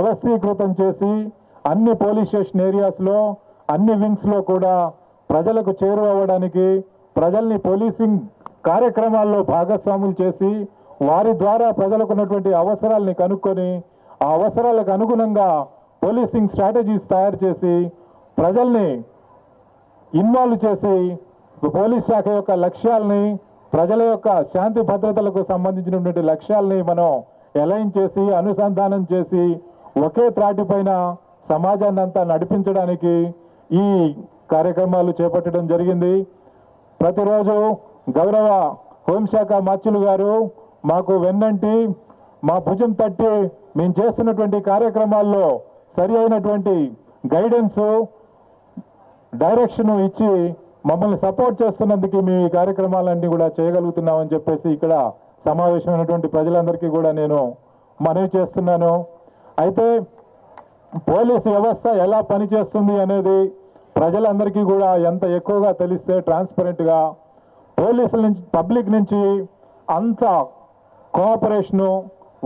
వ్యవస్థీకృతం చేసి అన్ని police station ఏరియాస్లో అన్ని వింగ్స్లో కూడా ప్రజలకు చేరువవ్వడానికి ప్రజల్ని పోలీసింగ్ కార్యక్రమాల్లో భాగస్వాములు చేసి వారి ద్వారా ప్రజలకు ఉన్నటువంటి అవసరాలని కనుక్కొని ఆ అవసరాలకు అనుగుణంగా పోలీసింగ్ స్ట్రాటజీస్ తయారు చేసి ప్రజల్ని ఇన్వాల్వ్ చేసి పోలీస్ శాఖ యొక్క లక్ష్యాలని ప్రజల యొక్క శాంతి భద్రతలకు సంబంధించినటువంటి లక్ష్యాలని మనం అలైన్ చేసి అనుసంధానం చేసి ఒకే త్రాటిపైన సమాజాన్ని అంతా నడిపించడానికి ఈ కార్యక్రమాలు చేపట్టడం జరిగింది. ప్రతిరోజు గౌరవ హోంశాఖ మార్చులు గారు మాకు వెన్నంటి మా భుజం తట్టి మేము చేస్తున్నటువంటి కార్యక్రమాల్లో సరి అయినటువంటి గైడెన్స్ డైరెక్షన్ ఇచ్చి మమ్మల్ని సపోర్ట్ చేస్తున్నందుకు మీ కార్యక్రమాలన్నీ కూడా చేయగలుగుతున్నామని చెప్పేసి ఇక్కడ సమావేశమైనటువంటి ప్రజలందరికీ కూడా నేను మనవి చేస్తున్నాను. అయితే పోలీసు వ్యవస్థ ఎలా పనిచేస్తుంది అనేది ప్రజలందరికీ కూడా ఎంత ఎక్కువగా తెలిస్తే ట్రాన్స్పరెంట్గా పోలీసుల నుంచి పబ్లిక్ నుంచి అంత కోఆపరేషను